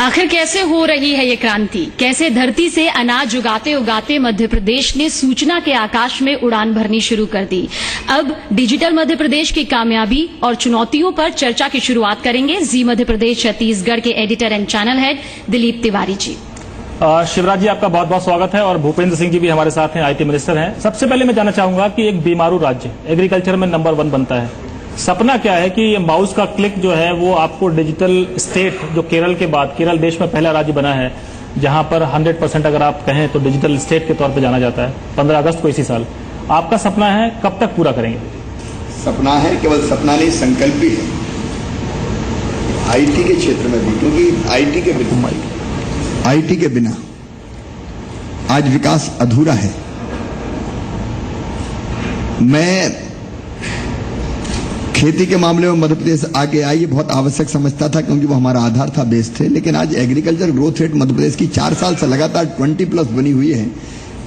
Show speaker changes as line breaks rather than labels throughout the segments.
आखिर कैसे हो रही है ये क्रांति? कैसे धरती से अनाज उगाते उगाते मध्य प्रदेश ने सूचना के आकाश में उड़ान भरनी शुरू कर दी। अब डिजिटल मध्य प्रदेश की कामयाबी और चुनौतियों पर चर्चा की शुरुआत करेंगे जी मध्य प्रदेश छत्तीसगढ़ के editor and channel head Dilip Tiwari ji.
Shivraj ji, आपका बहुत बहुत स्वागत है और भूपेंद्र सिंह जी भी हमारे साथ हैं, आईटी मिनिस्टर हैं। सबसे पहले मैं जानना चाहूंगा कि एक बीमारू राज्य एग्रीकल्चर में नंबर 1 बनता है, सपना क्या है कि ये माउस का क्लिक जो है वो आपको डिजिटल स्टेट, जो केरल के बाद, केरल देश में पहला राज्य बना है जहां पर 100% अगर आप कहें तो डिजिटल स्टेट के तौर पे जाना जाता है 15 अगस्त को इसी साल। आपका सपना है, कब तक पूरा करेंगे?
सपना है, केवल सपना नहीं, संकल्प भी है आईटी के क्षेत्र में भी, क्योंकि आईटी के बिना आज विकास अधूरा है। मैं खेती के मामले में मध्य प्रदेश आगे आई, ये बहुत आवश्यक समझता था क्योंकि वो हमारा आधार था, बेस थे। लेकिन आज agriculture growth rate Madhya Pradesh की 4 साल से लगातार 20+ बनी हुई है।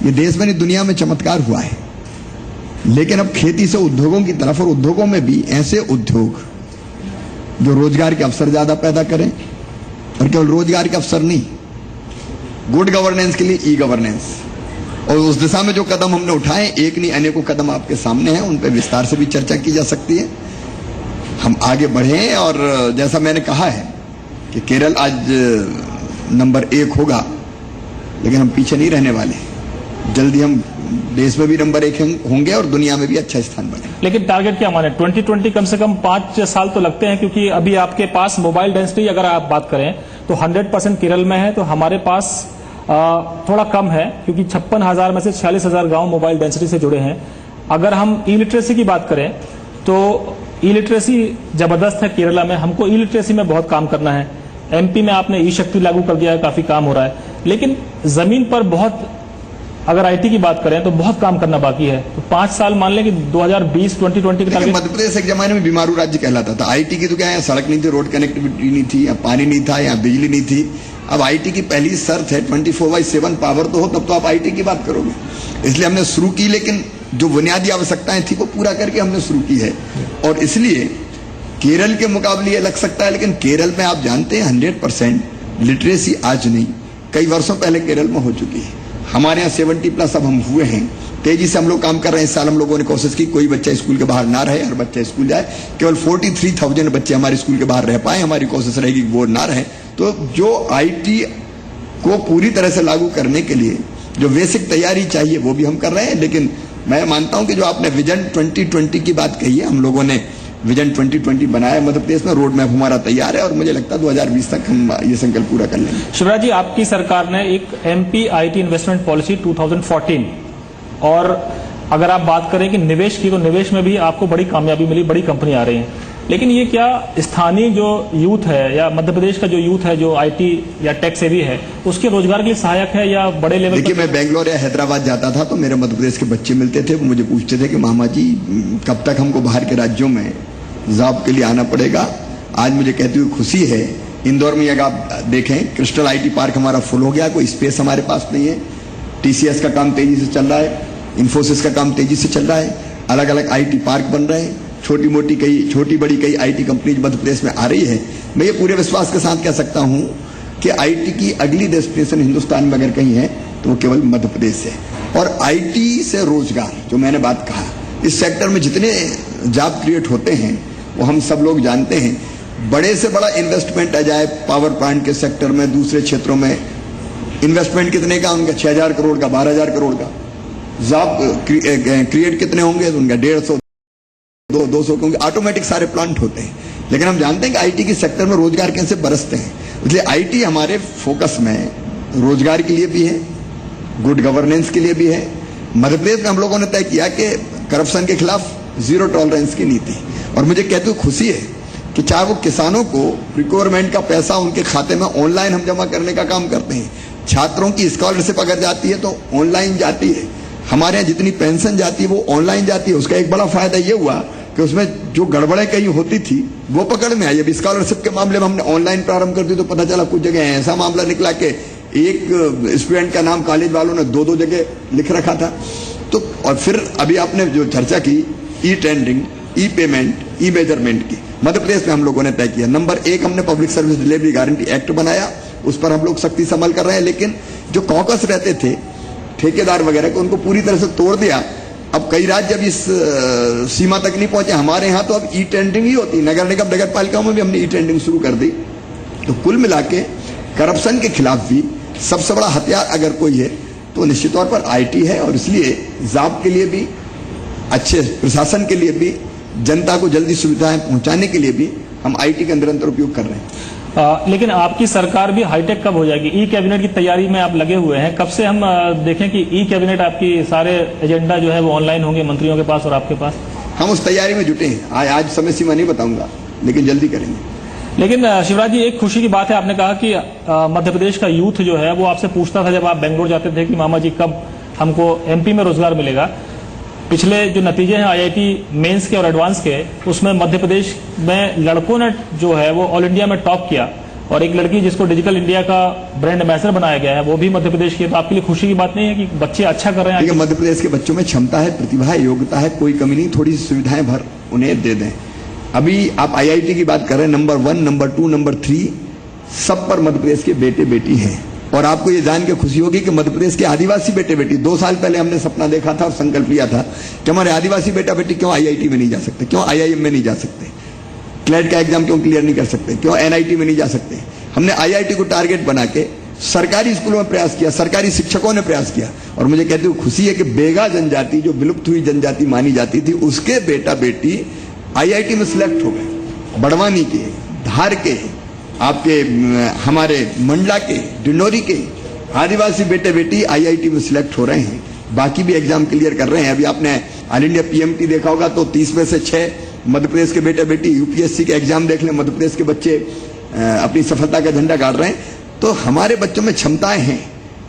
ये देश में नहीं, दुनिया में चमत्कार हुआ है। लेकिन अब खेती से उद्योगों की तरफ, और उद्योगों में भी ऐसे उद्योग जो रोजगार के अवसर ज्यादा पैदा करें, और केवल रोजगार के अवसर नहीं, गुड गवर्नेंस के लिए ई गवर्नेंस, और उस दिशा में जो कदम हमने उठाए, एक नहीं अनेकों कदम आपके सामने हैं, उन पर विस्तार से भी चर्चा की जा सकती है। हम आगे बढ़े, और जैसा मैंने कहा है कि केरल आज नंबर 1 होगा, लेकिन हम पीछे नहीं रहने वाले। जल्दी हम देश में भी नंबर 1 होंगे और दुनिया में भी अच्छा स्थान बने। लेकिन
टारगेट क्या माने? 2020 कम से कम 5 साल तो लगते हैं, क्योंकि अभी आपके पास मोबाइल डेंसिटी अगर आप बात करें तो 100% केरल में है, तो हमारे पास थोड़ा कम है, क्योंकि 56,000 में से 46,000 गांव मोबाइल डेंसिटी से जुड़े हैं। अगर हम ई लिटरेसी की बात करें तो ई लिटरेसी जबरदस्त है केरला में, हमको ई लिटरेसी में बहुत काम करना है। एमपी में आपने ई शक्ति लागू कर दिया है, काफी काम हो रहा है, लेकिन जमीन पर बहुत, अगर आईटी की बात करें तो बहुत काम करना बाकी है। तो 5 साल मान लें कि 2020 के टारगेट।
मध्य प्रदेश एक जमाने में बीमारू राज्य कहलाता था। आईटी की तो क्या है, सड़क नहीं थी, रोड कनेक्टिविटी नहीं थी, या पानी नहीं था, या बिजली नहीं थी। अब आईटी की पहली शर्त है 24/7 पावर तो हो, तब तो आप आईटी की बात करोगे। इसलिए हमने शुरू की, लेकिन जो बुनियादी आवश्यकताएं थी वो पूरा करके हमने शुरू की है। और इसलिए केरल के मुकाबले ये लग सकता है, लेकिन केरल में आप जानते हैं 100% लिटरेसी आज नहीं, कई वर्षों पहले केरल में हो चुकी है। हमारे यहाँ 70+ अब हम हुए हैं। तेजी से हम लोग काम कर रहे हैं। इस साल हम लोगों ने कोशिश की कोई बच्चा स्कूल के बाहर ना रहे, हर बच्चा स्कूल जाए। केवल 43,000 बच्चे हमारे स्कूल के बाहर रह पाए। हमारी कोशिश रहेगी कि वो ना रहे। तो जो आईटी को पूरी तरह से लागू करने के लिए जो बेसिक तैयारी चाहिए वो भी हम कर रहे हैं। लेकिन मैं मानता हूं कि जो आपने विजन 2020 की बात कही है, हम लोगों ने विजन 2020 बनाया मध्य प्रदेश में, रोड मैप हमारा तैयार है, और मुझे लगता है 2020 तक हम ये संकल्प पूरा कर लेंगे।
शिवराज जी, आपकी सरकार ने एक एमपी आईटी इन्वेस्टमेंट पॉलिसी 2014, और अगर आप बात करें कि निवेश की, तो निवेश में भी आपको बड़ी कामयाबी मिली, बड़ी कंपनी आ रही हैं। लेकिन ये क्या स्थानीय जो यूथ है, या मध्य प्रदेश का जो यूथ है जो आईटी या टेक सेवी है, उसके रोजगार के लिए सहायक है, या बड़े लेवल?
देखिए, मैं बेंगलोर या हैदराबाद जाता था तो मेरे मध्य प्रदेश के बच्चे मिलते थे, वो मुझे पूछते थे कि मामा जी कब तक हमको बाहर के राज्यों में जॉब के लिए आना पड़ेगा। आज मुझे कहती हुई खुशी है, इंदौर में अगर आप देखें, क्रिस्टल आईटी पार्क हमारा फुल हो गया, कोई स्पेस हमारे पास नहीं है। टीसीएस का काम तेजी से चल रहा है, इंफोसिस का काम तेजी से चल रहा है, अलग अलग आईटी पार्क बन रहे हैं, छोटी बड़ी कई आईटी कंपनीज मध्य प्रदेश में आ रही है। मैं ये पूरे विश्वास के साथ कह सकता हूं कि आईटी की अगली डेस्टिनेशन हिंदुस्तान में अगर कहीं है तो वो केवल मध्य प्रदेश है। और आईटी से रोजगार, जो मैंने बात कहा, इस सेक्टर में जितने जॉब क्रिएट होते हैं वो हम सब लोग जानते हैं। बड़े से बड़ा इन्वेस्टमेंट आ जाए पावर प्लांट के सेक्टर में, दूसरे क्षेत्रों में इन्वेस्टमेंट कितने का? उनका 6,000 करोड़ का, 12,000 करोड़ का। जॉब क्रिएट कितने होंगे? तो उनका 150, 200, क्योंकि ऑटोमेटिक सारे प्लांट होते हैं। लेकिन हम जानते हैं कि आईटी के सेक्टर में रोजगार कैसे बरसते हैं। इसलिए आईटी हमारे फोकस में रोजगार के लिए भी है, गुड गवर्नेंस के लिए भी है। मध्य प्रदेश में हम लोगों ने तय किया कि करप्शन के खिलाफ 0 टॉलरेंस की नीति। और मुझे कहते हुए खुशी है कि चाहे वो किसानों को प्रिक्योरमेंट का पैसा उनके खाते में ऑनलाइन हम जमा करने का काम करते हैं। छात्रों की स्कॉलरशिप अगर जाती है तो ऑनलाइन जाती है। हमारे यहाँ जितनी पेंशन जाती है वो ऑनलाइन जाती है। उसका एक बड़ा फायदा ये हुआ कि उसमें जो गड़बड़ें कहीं होती थी वो पकड़ में आई। अब स्कॉलरशिप के मामले में हमने ऑनलाइन प्रारंभ कर दी तो पता चला कुछ जगह ऐसा मामला निकला कि एक स्टूडेंट का नाम कॉलेज वालों ने 2-2 जगह लिख रखा था। तो और फिर अभी आपने जो चर्चा की ई टेंडरिंग, ई पेमेंट, ई मेजरमेंट की, मध्य प्रदेश में हम लोगों ने तय किया। नंबर 1 हमने public service delivery guarantee act बनाया, उस पर हम लोग सख्ती से अमल कर रहे हैं। लेकिन जो कॉकस रहते थे ठेकेदार वगैरह को, उनको पूरी तरह से तोड़ दिया। अब कई राज्य अब इस सीमा तक नहीं पहुंचे। हमारे यहाँ तो अब ई टेंडरिंग ही होती है, नगर निगम नगर पालिकाओं में भी हमने ई टेंडरिंग शुरू कर दी। तो कुल मिला के करप्शन के खिलाफ भी सबसे बड़ा हथियार अगर कोई है तो निश्चित तौर पर आईटी है। और इसलिए जाब के लिए भी, अच्छे प्रशासन के लिए भी, जनता को जल्दी सुविधाएं पहुंचाने के लिए भी हम आईटी का निरंतर उपयोग कर रहे हैं।
लेकिन आपकी सरकार भी हाईटेक कब हो जाएगी? ई कैबिनेट की तैयारी में आप लगे हुए हैं, कब से हम देखें कि ई कैबिनेट आपकी सारे एजेंडा जो है वो ऑनलाइन होंगे मंत्रियों के पास और आपके पास?
हम उस तैयारी में जुटे हैं। आज समय सीमा नहीं बताऊंगा, लेकिन जल्दी करेंगे।
लेकिन शिवराज जी, एक खुशी की बात है, आपने कहा कि मध्य प्रदेश का यूथ जो है वो आपसे पूछता था जब आप बेंगलोर जाते थे कि मामा जी कब हमको एमपी में रोजगार मिलेगा। पिछले जो नतीजे हैं आईआईटी मेंस के और एडवांस के, उसमें मध्य प्रदेश में लड़कों ने जो है वो ऑल इंडिया में टॉप किया, और एक लड़की जिसको डिजिटल इंडिया का ब्रांड एम्बेसडर बनाया गया है वो भी मध्य प्रदेश की है। तो आपके लिए खुशी की बात नहीं है कि बच्चे अच्छा कर रहे हैं?
देखिए, मध्य प्रदेश के बच्चों में क्षमता है, प्रतिभा है, योग्यता है, कोई कमी नहीं। थोड़ी सी सुविधाएं भर उन्हें दे दें। अभी आप आईआईटी की बात कर रहे हैं, नंबर 1, नंबर 2, नंबर 3 सब पर मध्य प्रदेश के बेटे बेटी हैं। और आपको ये जान के खुशी होगी कि मध्य प्रदेश के आदिवासी बेटे बेटी, 2 साल पहले हमने सपना देखा था और संकल्प लिया था कि हमारे आदिवासी बेटा बेटी क्यों आईआईटी में नहीं जा सकते, क्यों आईआईएम में नहीं जा सकते, क्लेट का एग्जाम क्यों क्लियर नहीं कर सकते, क्यों एनआईटी में नहीं जा सकते। हमने आईआईटी को टारगेट बना के सरकारी स्कूलों में प्रयास किया, सरकारी शिक्षकों ने प्रयास किया। और मुझे कहते हुए खुशी है कि बेगा जनजाति, जो विलुप्त हुई जनजाति मानी जाती थी, उसके बेटा बेटी आईआईटी में सिलेक्ट हो गए। बड़वानी के, धार के, आपके हमारे मंडला के, डिंडोरी के आदिवासी बेटे बेटी आईआईटी में सिलेक्ट हो रहे हैं। बाकी भी एग्जाम क्लियर कर रहे हैं। अभी आपने ऑल इंडिया पीएमटी देखा होगा तो 30 में से 6 मध्य प्रदेश के बेटे बेटी। यूपीएससी के एग्जाम देख लें, मध्य प्रदेश के बच्चे अपनी सफलता का झंडा गाड़ रहे हैं। तो हमारे बच्चों में क्षमताएं हैं।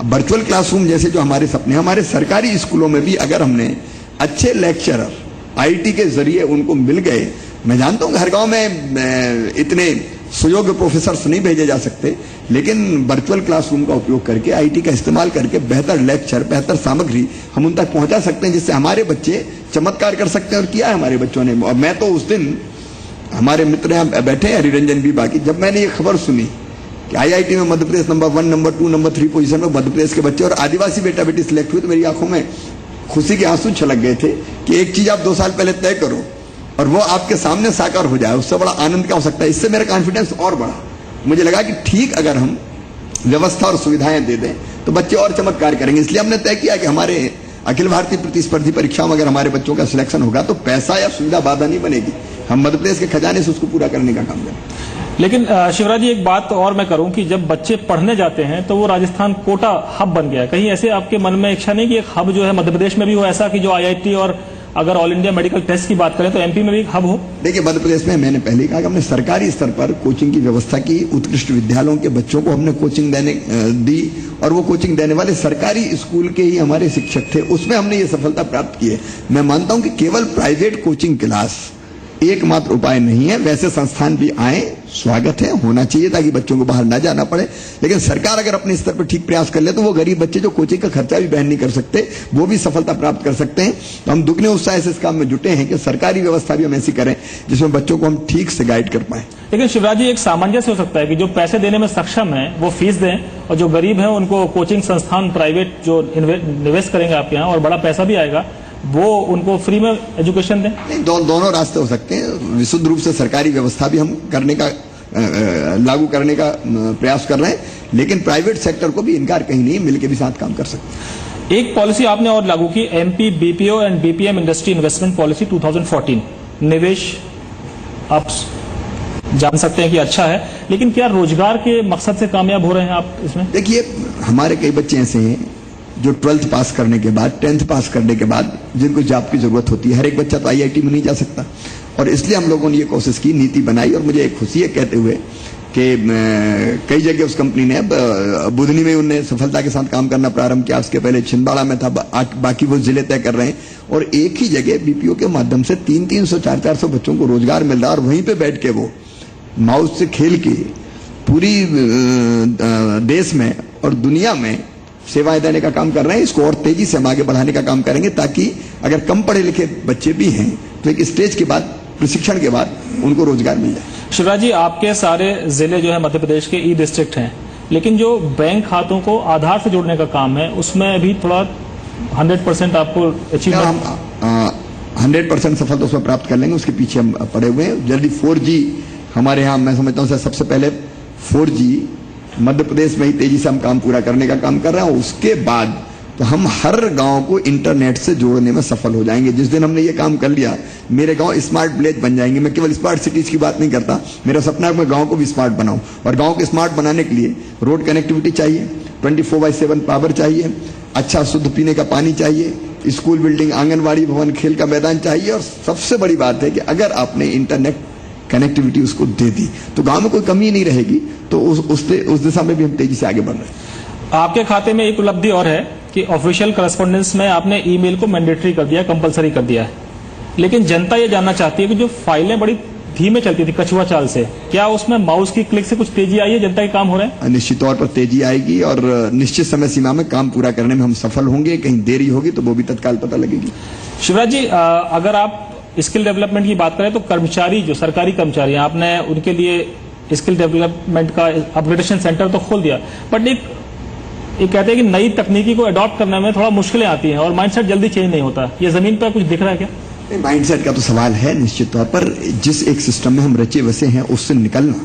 वर्चुअल क्लासरूम जैसे जो हमारे सपने, हमारे सरकारी स्कूलों में भी अगर हमने अच्छे लेक्चरर आईटी के जरिए उनको मिल गए। मैं जानता हूं हर गांव में इतने सुयोग्य प्रोफेसर नहीं भेजे जा सकते, लेकिन वर्चुअल क्लासरूम का उपयोग करके, आईटी का इस्तेमाल करके बेहतर लेक्चर, बेहतर सामग्री हम उन तक पहुंचा सकते हैं, जिससे हमारे बच्चे चमत्कार कर सकते हैं। और किया है हमारे बच्चों ने। और मैं तो उस दिन, हमारे मित्र यहाँ बैठे हैं हरिरंजन भी, बाकी जब मैंने ये खबर सुनी कि आईआईटी में Madhya Pradesh number 1, number 2, number 3 position में मध्य प्रदेश के बच्चे और आदिवासी बेटा बेटी सिलेक्ट हुए, तो मेरी आंखों में खुशी के आंसू छलक गए थे कि एक चीज आप 2 साल पहले तय करो और वो आपके सामने साकार हो जाए, उससे बड़ा आनंद क्या हो सकता है। इससे मेरा कॉन्फिडेंस और बढ़ा। मुझे लगा कि ठीक अगर हम व्यवस्था और सुविधाएं दे दें तो बच्चे और चमत्कार करेंगे। इसलिए हमने तय किया कि हमारे अखिल भारतीय प्रतिस्पर्धी परीक्षाओं में अगर हमारे बच्चों का सिलेक्शन होगा तो पैसा या सुविधा बाधा नहीं बनेगी। हम मध्य प्रदेश के खजाने से उसको पूरा करने का काम करें।
लेकिन शिवराज जी, एक बात और मैं करूं कि जब बच्चे पढ़ने जाते हैं तो वो राजस्थान कोटा हब बन गया है। कहीं ऐसे आपके मन में इच्छा नहीं कि एक हब जो है मध्य प्रदेश में भी हो, ऐसा कि जो आईआईटी और अगर ऑल इंडिया मेडिकल टेस्ट की बात करें तो एमपी में भी एक हब हो?
देखिए, मध्य प्रदेश में मैंने पहले कहा कि हमने सरकारी स्तर पर कोचिंग की व्यवस्था की। उत्कृष्ट विद्यालयों के बच्चों को हमने कोचिंग देने दी और वो कोचिंग देने वाले सरकारी स्कूल के ही हमारे शिक्षक थे। उसमें हमने ये सफलता प्राप्त की है। मैं मानता हूं कि केवल प्राइवेट कोचिंग क्लास एकमात्र उपाय नहीं है। वैसे संस्थान भी आए, स्वागत है, होना चाहिए ताकि बच्चों को बाहर ना जाना पड़े। लेकिन सरकार अगर अपने स्तर पर ठीक प्रयास कर ले तो वो गरीब बच्चे जो कोचिंग का खर्चा भी वहन नहीं कर सकते, वो भी सफलता प्राप्त कर सकते हैं। तो हम दुगने उत्साह से इस काम में जुटे हैं कि सरकारी व्यवस्था भी हम ऐसी करें जिसमें बच्चों को हम ठीक से गाइड कर पाए।
लेकिन शिवराज जी, एक सामंजस्य हो सकता है कि जो पैसे देने में सक्षम है वो फीस दें और जो गरीब है उनको कोचिंग संस्थान प्राइवेट जो निवेश करेंगे आपके यहाँ और बड़ा पैसा भी आएगा, वो उनको फ्री में एजुकेशन दें।
नहीं, दोनों रास्ते हो सकते हैं। विशुद्ध रूप से सरकारी व्यवस्था भी हम करने का लागू करने का प्रयास कर रहे हैं, लेकिन प्राइवेट सेक्टर को भी इनकार कहीं नहीं, मिलकर भी साथ काम कर सकते हैं।
एक पॉलिसी आपने और लागू की, MP BPO and BPM industry investment policy 2014। निवेश आप जान सकते हैं कि अच्छा है, लेकिन क्या रोजगार के मकसद से कामयाब हो रहे हैं आप इसमें?
देखिए, हमारे कई बच्चे ऐसे हैं जो 12th पास करने के बाद, 10th पास करने के बाद जिनको जॉब की जरूरत होती है। हर एक बच्चा तो आईआईटी में नहीं जा सकता और इसलिए हम लोगों ने ये कोशिश की, नीति बनाई। और मुझे खुशी है कहते हुए कि कई जगह उस कंपनी ने, बुधनी में उन्होंने सफलता के साथ काम करना प्रारंभ किया, उसके पहले छिंदवाड़ा में था, बाकी वो जिले तय कर रहे हैं। और एक ही जगह बीपीओ के माध्यम से 300-300, 400-400 बच्चों को रोजगार मिल रहा है और वहीं पे बैठ के वो माउस से खेल के पूरी देश में और दुनिया में सेवाएं देने का काम कर रहे हैं। इसको और तेजी से हम आगे बढ़ाने का काम करेंगे ताकि अगर कम पढ़े लिखे बच्चे भी हैं तो एक स्टेज के बाद, प्रशिक्षण के बाद उनको रोजगार मिल जाए।
शिवराज जी, आपके सारे जिले जो है मध्य प्रदेश के ई डिस्ट्रिक्ट हैं, लेकिन जो बैंक खातों को आधार से जोड़ने का काम है उसमें अभी थोड़ा 100% आपको अचीवमेंट
100% सफल तो उसमें प्राप्त कर लेंगे, उसके पीछे हम पड़े हुए हैं। जल्दी 4G हमारे यहाँ, मैं समझता हूँ सबसे पहले 4G मध्य प्रदेश में ही तेजी से हम काम पूरा करने का काम कर रहे हैं। उसके बाद तो हम हर गांव को इंटरनेट से जोड़ने में सफल हो जाएंगे। जिस दिन हमने ये काम कर लिया, मेरे गांव स्मार्ट विलेज बन जाएंगे। मैं केवल स्मार्ट सिटीज की बात नहीं करता, मेरा सपना है कि मैं गांव को भी स्मार्ट बनाऊं। और गांव को स्मार्ट बनाने के लिए रोड कनेक्टिविटी चाहिए, 24/7 पावर चाहिए, अच्छा शुद्ध पीने का पानी चाहिए, स्कूल बिल्डिंग, आंगनबाड़ी भवन, खेल का मैदान चाहिए। और सबसे बड़ी बात है कि अगर आपने इंटरनेट कनेक्टिविटी उसको दे दी तो गांव में कोई कमी नहीं रहेगी। तो उस दिशा में भी हम तेजी से आगे बढ़ रहे हैं।
आपके खाते में एक उपलब्धि और है कि ऑफिशियल करस्पॉन्डेंस में आपने ईमेल को मैंडेटरी कर दिया, कंपलसरी कर दिया है। लेकिन जनता ये जानना चाहती है कि जो फाइलें बड़ी धीमे चलती थी कछुआ चाल से, क्या उसमें माउस की क्लिक से कुछ तेजी आई है? जनता के काम हो रहे हैं?
निश्चित तौर पर तेजी आएगी और निश्चित समय सीमा में काम पूरा करने में हम सफल होंगे। कहीं देरी होगी तो वो भी तत्काल पता लगेगी।
शिवराज जी, अगर आप स्किल डेवलपमेंट की बात करें तो कर्मचारी, जो सरकारी कर्मचारी हैं, आपने उनके लिए स्किल डेवलपमेंट का अपग्रेडेशन सेंटर तो खोल दिया, बट एक कहते हैं कि नई तकनीकी को अडॉप्ट करने में थोड़ा मुश्किलें आती हैं और माइंडसेट जल्दी चेंज नहीं होता। ये जमीन पर कुछ दिख रहा है क्या?
माइंडसेट का तो सवाल है निश्चित तौर पर। जिस एक सिस्टम में हम रचे बसे हैं उससे निकलना,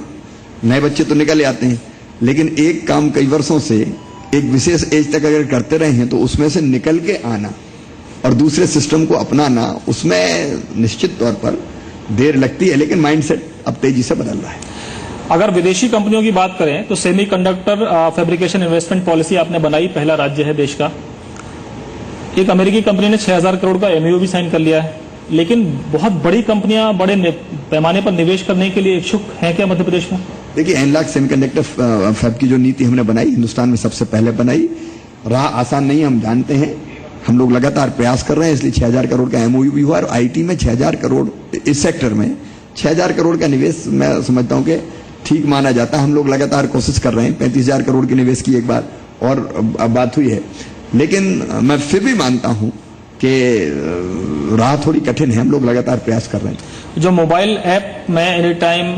नए बच्चे तो निकल आते हैं, लेकिन एक काम कई वर्षों से एक विशेष एज तक अगर करते रहे हैं तो उसमें से निकल के आना और दूसरे सिस्टम को अपनाना, उसमें निश्चित तौर पर देर लगती है, लेकिन माइंडसेट अब तेजी से बदल रहा है।
अगर विदेशी कंपनियों की बात करें तो सेमीकंडक्टर फैब्रिकेशन इन्वेस्टमेंट पॉलिसी आपने बनाई, पहला राज्य है देश का। एक अमेरिकी कंपनी ने 6000 करोड़ का एमओयू भी साइन कर लिया है, लेकिन बहुत बड़ी कंपनियां बड़े पैमाने पर निवेश करने के लिए इच्छुक हैं क्या मध्य प्रदेश में?
देखिए, एनलॉक सेमीकंडक्टर फैब की जो नीति हमने बनाई, हिंदुस्तान में सबसे पहले बनाई। राह आसान नहीं, हम जानते हैं। हम लोग लगातार प्रयास कर रहे हैं, इसलिए 6000 करोड़ का एमओयू भी हुआ। और आईटी में 6000 करोड़, इस सेक्टर में 6000 करोड़ का निवेश मैं समझता हूं कि ठीक माना जाता है। हम लोग लगातार कोशिश कर रहे हैं। 35000 करोड़ के निवेश की एक बार और बात हुई है, लेकिन मैं फिर भी मानता हूं कि राह थोड़ी कठिन है। हम लोग लगातार प्रयास कर रहे हैं।
जो मोबाइल ऐप में एनी टाइम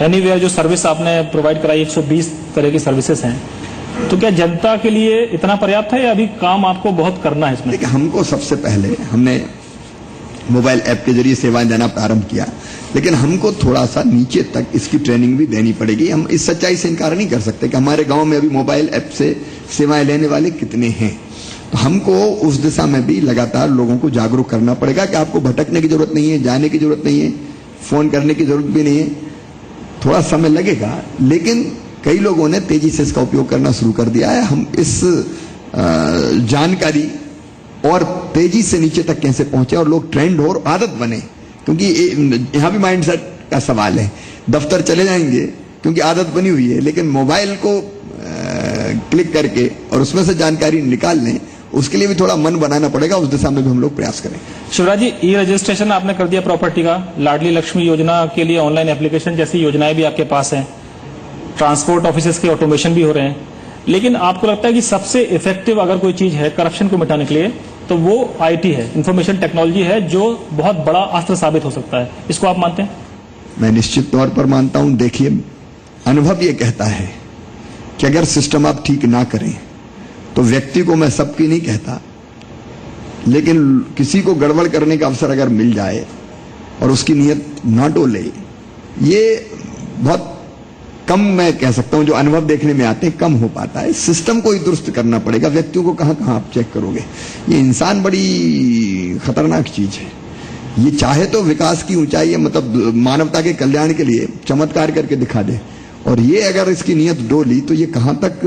एनीवेयर जो सर्विस आपने प्रोवाइड कराई, 120 तरह की सर्विसेज हैं, तो क्या जनता के लिए इतना पर्याप्त है या अभी काम आपको बहुत करना है इसमें?
देखिए, हमको सबसे पहले हमने मोबाइल ऐप के जरिए सेवाएं देना प्रारंभ किया, लेकिन हमको थोड़ा सा नीचे तक इसकी ट्रेनिंग भी देनी पड़ेगी। हम इस सच्चाई से इनकार नहीं कर सकते कि हमारे गांव में अभी मोबाइल ऐप से सेवाएं लेने वाले कितने हैं। तो हमको उस दिशा में भी लगातार लोगों को जागरूक करना पड़ेगा कि आपको भटकने की जरूरत नहीं है, जाने की जरूरत नहीं है, फोन करने की जरूरत भी नहीं है। थोड़ा समय लगेगा, लेकिन कई लोगों ने तेजी से इसका उपयोग करना शुरू कर दिया है। हम इस जानकारी और तेजी से नीचे तक कैसे पहुंचे और लोग ट्रेंड हो और आदत बने, क्योंकि यहां भी माइंडसेट का सवाल है। दफ्तर चले जाएंगे क्योंकि आदत बनी हुई है, लेकिन मोबाइल को क्लिक करके और उसमें से जानकारी निकाल लें, उसके लिए भी थोड़ा मन बनाना पड़ेगा। उस दिशा में भी हम लोग प्रयास करें।
शिवराज जी, ई रजिस्ट्रेशन आपने कर दिया प्रॉपर्टी का, लाडली लक्ष्मी योजना के लिए ऑनलाइन एप्लीकेशन जैसी योजनाएं भी आपके पास हैं, ट्रांसपोर्ट ऑफिसेज के ऑटोमेशन भी हो रहे हैं, लेकिन आपको लगता है कि सबसे इफेक्टिव अगर कोई चीज है करप्शन को मिटाने के लिए तो वो आईटी है, इंफॉर्मेशन टेक्नोलॉजी है, जो बहुत बड़ा अस्त्र साबित हो सकता है। इसको आप मानते हैं?
मैं निश्चित तौर पर मानता हूं। देखिए, अनुभव ये कहता है कि अगर सिस्टम आप ठीक ना करें तो व्यक्ति को, मैं सबकी नहीं कहता, लेकिन किसी को गड़बड़ करने का अवसर अगर मिल जाए और उसकी नीयत ना डोले, ये बहुत कम, मैं कह सकता हूं, जो अनुभव देखने में आते हैं कम हो पाता है। सिस्टम को ही दुरुस्त करना पड़ेगा। व्यक्तियों को कहां कहां आप चेक करोगे? ये इंसान बड़ी खतरनाक चीज है। ये चाहे तो विकास की ऊंचाई, मतलब मानवता के कल्याण के लिए चमत्कार करके दिखा दे, और ये अगर इसकी नीयत डोली तो ये कहां तक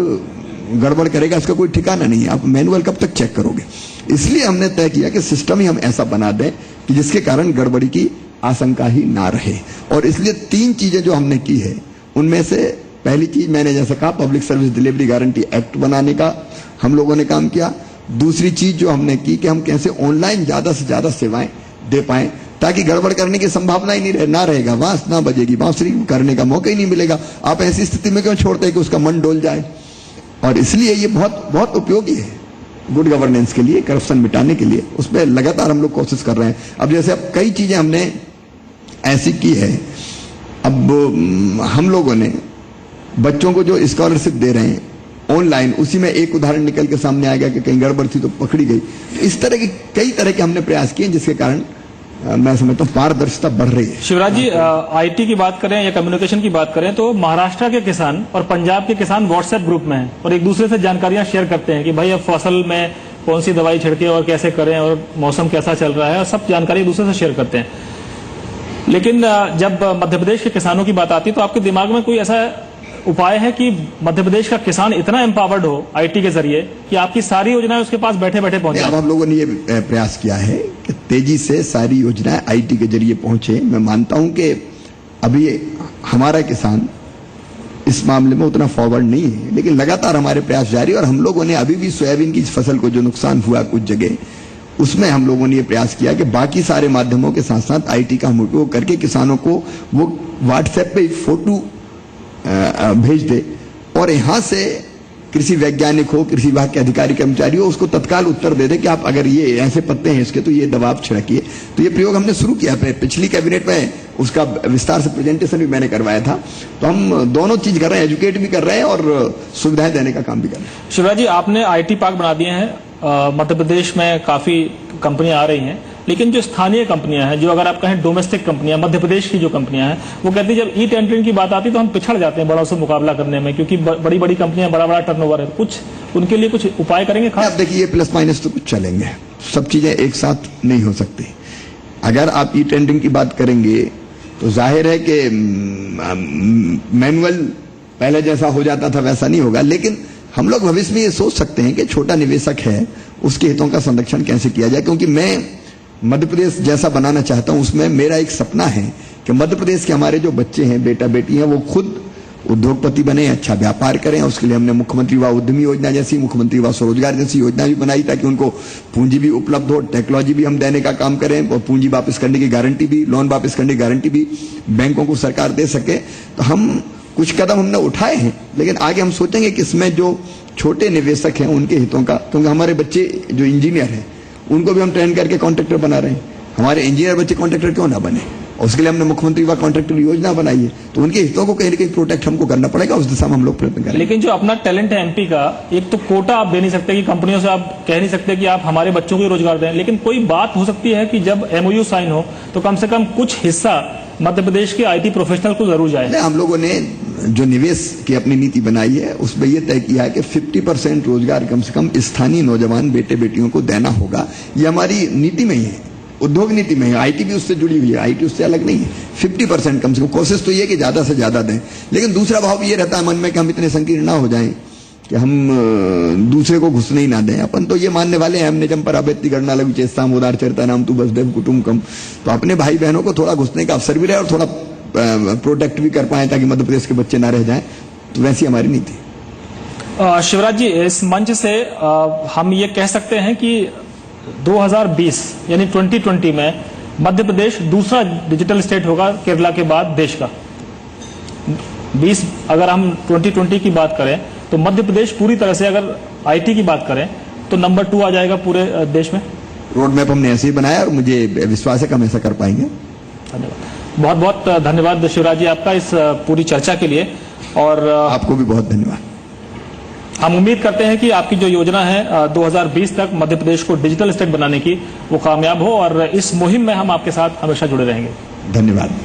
गड़बड़ करेगा, इसका कोई ठिकाना नहीं है। आप मैनुअल कब तक चेक करोगे? इसलिए हमने तय किया कि सिस्टम ही हम ऐसा बना दें कि जिसके कारण गड़बड़ी की आशंका ही ना रहे। और इसलिए 3 चीजें जो हमने की है, उनमें से पहली चीज मैंने जैसे कहा, public service delivery guarantee act बनाने का हम लोगों ने काम किया। दूसरी चीज जो हमने की कि हम कैसे ऑनलाइन ज्यादा से ज्यादा सेवाएं दे पाएं, ताकि गड़बड़ करने की संभावना ही ना रहेगा, बांस ना बजेगी, बांसुरी करने का मौका ही नहीं मिलेगा। आप ऐसी स्थिति में क्यों छोड़ते हैं कि उसका मन डोल जाए? और इसलिए ये बहुत बहुत उपयोगी है गुड गवर्नेंस के लिए, करप्शन मिटाने के लिए। उसमें लगातार हम लोग कोशिश कर रहे हैं। अब जैसे अब कई चीजें हमने ऐसी की है, अब हम लोगों ने बच्चों को जो स्कॉलरशिप दे रहे हैं ऑनलाइन, उसी में एक उदाहरण निकल के सामने आ गया कि कहीं गड़बड़ थी तो पकड़ी गई। तो इस तरह के कई तरह के हमने प्रयास किए जिसके कारण मैं समझता हूँ पारदर्शिता बढ़ रही है।
शिवराज जी, आईटी की बात करें या कम्युनिकेशन की बात करें तो महाराष्ट्र के किसान और पंजाब के किसान व्हाट्सएप ग्रुप में हैं और एक दूसरे से जानकारियां शेयर करते हैं कि भाई अब फसल में कौन सी दवाई छिड़के और कैसे करें और मौसम कैसा चल रहा है, और सब जानकारी एक दूसरे से शेयर करते हैं। लेकिन जब मध्य प्रदेश के किसानों की बात आती है तो आपके दिमाग में कोई ऐसा उपाय है कि मध्य प्रदेश का किसान इतना एम्पावर्ड हो आईटी के जरिए कि आपकी सारी योजनाएं उसके पास बैठे बैठे पहुंच
अब
जाए?
हम लोगों ने ये प्रयास किया है कि तेजी से सारी योजनाएं आईटी के जरिए पहुंचे। मैं मानता हूं कि अभी हमारा किसान इस मामले में उतना फॉरवर्ड नहीं है, लेकिन लगातार हमारे प्रयास जारी, और हम लोगों ने अभी भी सोयाबीन की फसल को जो नुकसान हुआ कुछ जगह, उसमें हम लोगों ने ये प्रयास किया कि बाकी सारे माध्यमों के साथ साथ आईटी का हम उपयोग करके किसानों को वो व्हाट्सएप पे फोटो भेज दे और यहां से कृषि वैज्ञानिक हो, कृषि विभाग के अधिकारी कर्मचारी हो, उसको तत्काल उत्तर दे दे कि आप अगर ये ऐसे पत्ते हैं इसके तो ये दवा आप छिड़किए। तो ये प्रयोग हमने शुरू किया, पिछली कैबिनेट में उसका विस्तार से प्रेजेंटेशन भी मैंने करवाया था। तो हम दोनों चीज कर रहे हैं, एजुकेट भी कर रहे हैं और सुविधाएं देने का काम भी कर रहे हैं।
शिवराज जी, आपने आईटी पार्क बना दिए हैं, मध्य प्रदेश में काफी कंपनियां आ रही हैं, लेकिन जो स्थानीय कंपनियां हैं, जो अगर आप कहें डोमेस्टिक कंपनियां, मध्य प्रदेश की जो कंपनियां हैं, वो कहती है जब ई टेंडरिंग की बात आती है तो हम पिछड़ जाते हैं बड़ों से मुकाबला करने में, क्योंकि बड़ी बड़ी कंपनियां, बड़ा बड़ा टर्नओवर है। कुछ उनके लिए कुछ उपाय करेंगे खास?
आप देखिए, प्लस माइनस तो कुछ चलेंगे, सब चीजें एक साथ नहीं हो सकती। अगर आप ई टेंडरिंग की बात करेंगे तो जाहिर है कि मैनुअल पहले जैसा हो जाता था वैसा नहीं होगा, लेकिन हम लोग भविष्य में ये सोच सकते हैं कि छोटा निवेशक है उसके हितों का संरक्षण कैसे किया जाए। क्योंकि मैं मध्य प्रदेश जैसा बनाना चाहता हूं, उसमें मेरा एक सपना है कि मध्य प्रदेश के हमारे जो बच्चे हैं, बेटा बेटी हैं, वो खुद उद्योगपति बने, अच्छा व्यापार करें। उसके लिए हमने मुख्यमंत्री युवा उद्यमी योजना जैसी, मुख्यमंत्री युवा स्वरोजगार जैसी योजना भी बनाई ताकि उनको पूंजी भी उपलब्ध हो, टेक्नोलॉजी भी हम देने का काम करें और पूंजी वापस करने की गारंटी भी, लोन वापस करने की गारंटी भी बैंकों को सरकार दे सके। तो हम कुछ कदम हमने उठाए हैं, लेकिन आगे हम सोचेंगे कि इसमें जो छोटे निवेशक हैं उनके हितों का, क्योंकि हमारे बच्चे जो इंजीनियर हैं उनको भी हम ट्रेन करके कॉन्ट्रैक्टर बना रहे हैं। हमारे इंजीनियर बच्चे कॉन्ट्रैक्टर क्यों ना बने, और उसके लिए हमने मुख्यमंत्री युवा कॉन्ट्रैक्टर योजना बनाई है। तो उनके हितों को कहीं ना कहीं प्रोटेक्ट हमको करना पड़ेगा, उस दिशा में हम लोग प्रयत्न करेंगे।
लेकिन जो अपना टैलेंट है एमपी का, एक तो कोटा आप दे नहीं सकते कि कंपनियों से आप कह नहीं सकते कि आप हमारे बच्चों को ही रोजगार दें, लेकिन कोई बात हो सकती है कि जब एमओयू साइन हो तो कम से कम कुछ हिस्सा मध्य प्रदेश के आईटी प्रोफेशनल को जरूर जाए।
हम लोगों ने जो निवेश की अपनी नीति बनाई है उसमें यह तय किया है कि 50% रोजगार कम से कम स्थानीय नौजवान बेटे बेटियों को देना होगा। ये हमारी नीति में ही है, उद्योग नीति में है। आईटी भी उससे जुड़ी हुई है, आईटी उससे अलग नहीं है। 50% कम से कम कोशिश तो ये कि ज्यादा से ज्यादा दें, लेकिन दूसरा भाव ये रहता है मन में कि हम इतने संकीर्ण ना हो जाएं कि हम दूसरे को घुसने ही ना दें। अपन तो ये मानने वाले हैं, हमने जब पर अभ्यति गणना लघु चेष्टा उदार चरिता नाम तू वसुदेव कुटुंबकम, तो अपने भाई बहनों को थोड़ा घुसने का अवसर भी रहे और थोड़ा प्रोटेक्ट भी कर पाए ताकि मध्य प्रदेश के बच्चे ना रह जाएं। तो वैसी हमारी नीति।
शिवराज जी, इस मंच से हम ये कह सकते हैं कि 2020 यानी 2020 में मध्य प्रदेश दूसरा डिजिटल स्टेट होगा केरला के बाद देश का। 20 अगर हम 2020 की बात करें तो मध्य प्रदेश पूरी तरह से, अगर आईटी की बात करें तो नंबर 2 आ जाएगा पूरे देश में।
रोड मैप हमने ऐसे ही बनाया और मुझे विश्वास है कि हम ऐसा कर पाएंगे।
धन्यवाद, बहुत बहुत धन्यवाद शिवराज जी आपका इस पूरी चर्चा के लिए, और
आपको भी बहुत धन्यवाद।
हम उम्मीद करते हैं कि आपकी जो योजना है 2020 तक मध्य प्रदेश को डिजिटल स्टेट बनाने की, वो कामयाब हो, और इस मुहिम में हम आपके साथ हमेशा जुड़े रहेंगे।
धन्यवाद।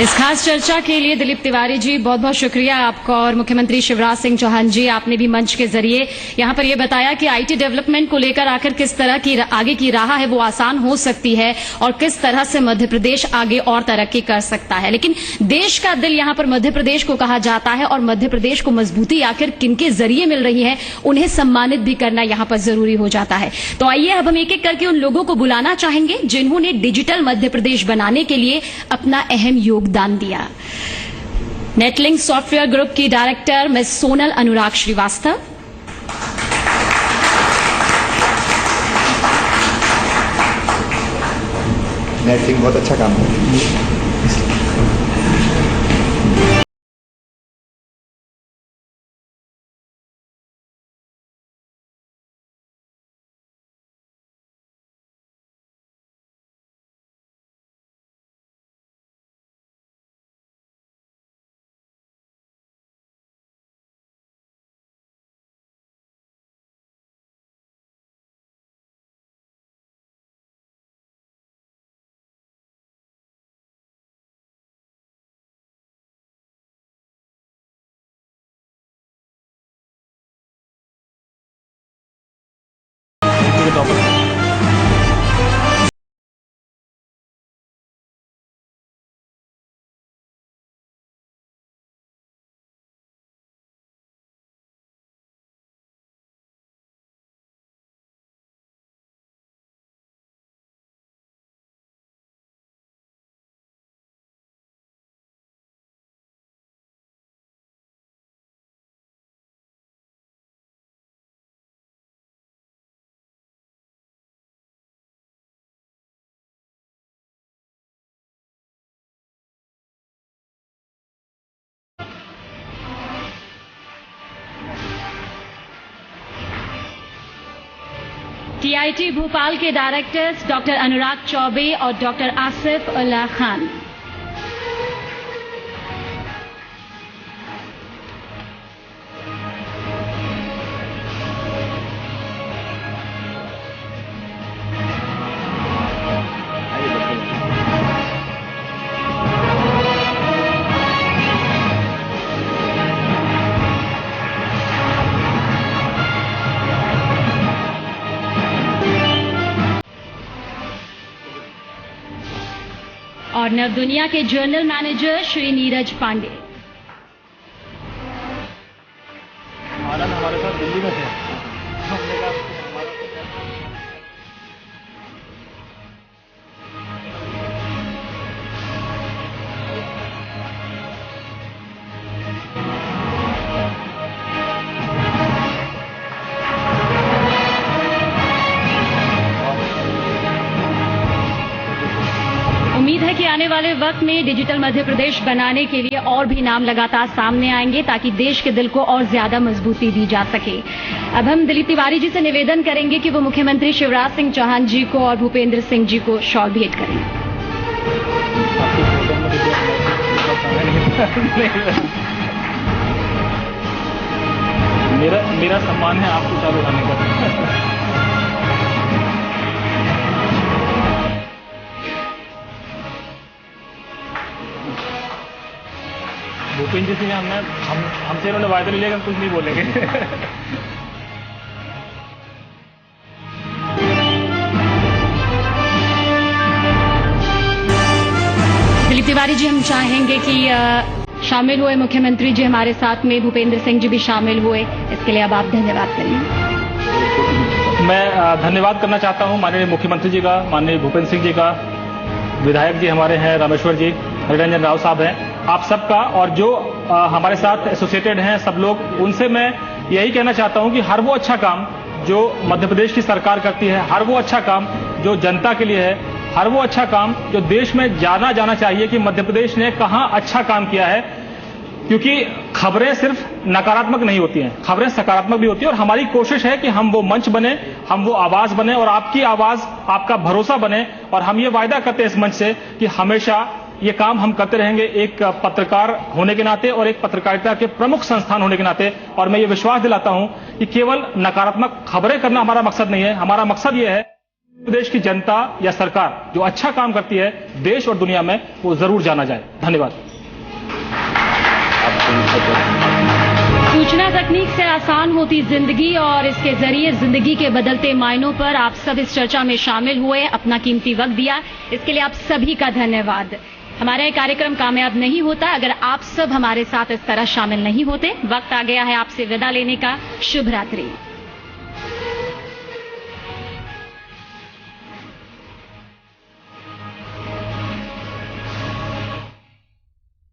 इस खास चर्चा के लिए दिलीप तिवारी जी बहुत बहुत शुक्रिया आपका, और मुख्यमंत्री शिवराज सिंह चौहान जी, आपने भी मंच के जरिए यहां पर यह बताया कि आईटी डेवलपमेंट को लेकर आखिर किस तरह की आगे की राह है वो आसान हो सकती है और किस तरह से मध्य प्रदेश आगे और तरक्की कर सकता है। लेकिन देश का दिल यहां पर मध्य प्रदेश को कहा जाता है, और मध्य प्रदेश को मजबूती आखिर किनके जरिए मिल रही है उन्हें सम्मानित भी करना यहां पर जरूरी हो जाता है। तो आइए अब हम एक एक करके उन लोगों को बुलाना चाहेंगे जिन्होंने डिजिटल मध्य प्रदेश बनाने के लिए अपना अहम योगदान दिया। नेटलिंक सॉफ्टवेयर ग्रुप की डायरेक्टर मिस सोनल अनुराग श्रीवास्तव,
नेटलिंक बहुत अच्छा काम कर रही है।
टीआईटी भोपाल के डायरेक्टर्स डॉक्टर अनुराग चौबे और डॉक्टर आसिफ उल्लाह खान। और नव दुनिया के जनरल मैनेजर श्री नीरज पांडे।
आनंद हमारे साथ दिल्ली में थे।
उम्मीद है कि आने वाले वक्त में डिजिटल मध्य प्रदेश बनाने के लिए और भी नाम लगातार सामने आएंगे ताकि देश के दिल को और ज्यादा मजबूती दी जा सके। अब हम दिलीप तिवारी जी से निवेदन करेंगे कि वो मुख्यमंत्री शिवराज सिंह चौहान जी को और भूपेंद्र सिंह जी को शॉल भेंट करें।
मेरा सम्मान है आपको चालू करने का। भूपेंद्र जी से हमसे इन्होंने वायदा लिया कि हम कुछ नहीं बोलेंगे।
दिलीप तिवारी जी, हम चाहेंगे कि शामिल हुए मुख्यमंत्री जी हमारे साथ में, भूपेंद्र सिंह जी भी शामिल हुए, इसके लिए अब आप धन्यवाद करें।
मैं धन्यवाद करना चाहता हूं माननीय मुख्यमंत्री जी का, माननीय भूपेंद्र सिंह जी का, विधायक जी हमारे हैं रामेश्वर जी, हरिरंजन राव साहब हैं, आप सबका, और जो हमारे साथ एसोसिएटेड हैं सब लोग, उनसे मैं यही कहना चाहता हूं कि हर वो अच्छा काम जो मध्य प्रदेश की सरकार करती है, हर वो अच्छा काम जो जनता के लिए है, हर वो अच्छा काम जो देश में जाना चाहिए कि मध्य प्रदेश ने कहां अच्छा काम किया है, क्योंकि खबरें सिर्फ नकारात्मक नहीं होती हैं, खबरें सकारात्मक भी होती है। और हमारी कोशिश है कि हम वो मंच बने, हम वो आवाज बने, और आपकी आवाज, आपका भरोसा बने। और हम ये वायदा करते हैं इस मंच से कि हमेशा ये काम हम करते रहेंगे, एक पत्रकार होने के नाते और एक पत्रकारिता के प्रमुख संस्थान होने के नाते। और मैं ये विश्वास दिलाता हूं कि केवल नकारात्मक खबरें करना हमारा मकसद नहीं है, हमारा मकसद ये है प्रदेश की जनता या सरकार जो अच्छा काम करती है देश और दुनिया में, वो जरूर जाना जाए। धन्यवाद।
सूचना तकनीक से आसान होती जिंदगी और इसके जरिए जिंदगी के बदलते मायनों पर आप सब इस चर्चा में शामिल हुए, अपना कीमती वक्त दिया, इसके लिए आप सभी का धन्यवाद। हमारा ये कार्यक्रम कामयाब नहीं होता अगर आप सब हमारे साथ इस तरह शामिल नहीं होते। वक्त आ गया है आपसे विदा लेने का। शुभ रात्रि।